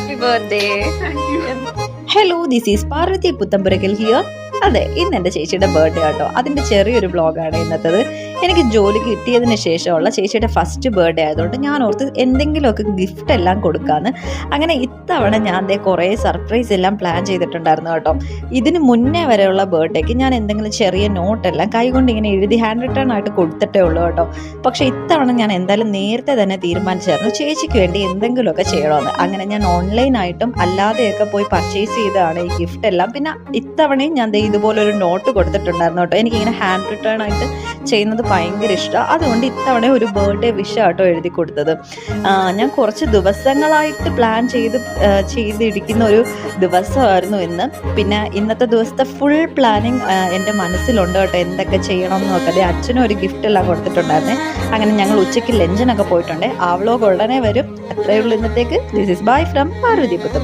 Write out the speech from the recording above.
Happy birthday. Hello, this is Parvathy Puthampurakkal here. അതെ, ഇന്ന് എൻ്റെ ചേച്ചിയുടെ ബർത്ത്ഡേ ആട്ടോ. അതിൻ്റെ ചെറിയൊരു വ്ളോഗാണ് ഇന്നത്തത്. എനിക്ക് ജോലി കിട്ടിയതിന് ശേഷമുള്ള ചേച്ചിയുടെ ഫസ്റ്റ് ബർത്ത്ഡേ ആയതുകൊണ്ട് ഞാൻ ഓർത്ത് എന്തെങ്കിലുമൊക്കെ ഗിഫ്റ്റ് എല്ലാം കൊടുക്കാമെന്ന്. അങ്ങനെ ഇത്തവണ ഞാൻ കുറേ സർപ്രൈസ് എല്ലാം പ്ലാൻ ചെയ്തിട്ടുണ്ടായിരുന്നു കേട്ടോ. ഇതിന് മുന്നേ വരെയുള്ള ബർത്ത്ഡേക്ക് ഞാൻ എന്തെങ്കിലും ചെറിയ നോട്ടെല്ലാം കൈകൊണ്ട് ഇങ്ങനെ എഴുതി ഹാൻഡ് റിട്ടേൺ ആയിട്ട് കൊടുത്തിട്ടേ ഉള്ളൂ കേട്ടോ. പക്ഷേ ഇത്തവണ ഞാൻ എന്തായാലും നേരത്തെ തന്നെ തീരുമാനിച്ചായിരുന്നു ചേച്ചിക്ക് വേണ്ടി എന്തെങ്കിലുമൊക്കെ ചെയ്യണമെന്ന്. അങ്ങനെ ഞാൻ ഓൺലൈനായിട്ടും അല്ലാതെയൊക്കെ പോയി പർച്ചേസ് ചെയ്തതാണ് ഈ ഗിഫ്റ്റ് എല്ലാം. പിന്നെ ഇത്തവണയും ഞാൻ ഇതുപോലൊരു നോട്ട് കൊടുത്തിട്ടുണ്ടായിരുന്നു കേട്ടോ. എനിക്കിങ്ങനെ ഹാൻഡ് റിട്ടേൺ ആയിട്ട് ചെയ്യുന്നത് ഭയങ്കര ഇഷ്ടമാണ്. അതുകൊണ്ട് ഇത്തവണ ഒരു ബർത്ത്ഡേ വിഷ് ആട്ടോ എഴുതി കൊടുത്തത്. ഞാൻ കുറച്ച് ദിവസങ്ങളായിട്ട് പ്ലാൻ ചെയ്തിരിക്കുന്ന ഒരു ദിവസമായിരുന്നു ഇന്ന്. പിന്നെ ഇന്നത്തെ ദിവസത്തെ ഫുൾ പ്ലാനിങ് എൻ്റെ മനസ്സിലുണ്ട് കേട്ടോ, എന്തൊക്കെ ചെയ്യണം എന്ന് നോക്കട്ടെ. അച്ഛനും ഒരു ഗിഫ്റ്റ് എല്ലാം കൊടുത്തിട്ടുണ്ടായിരുന്നേ. അങ്ങനെ ഞങ്ങൾ ഉച്ചയ്ക്ക് ലഞ്ചിനൊക്കെ പോയിട്ടുണ്ട്. ആ വ്ലോഗ് ഉടനെ വരും. അത്രയേ ഉള്ളൂ ഇന്നത്തേക്ക്. This is bye from Parvathy പുത്തം.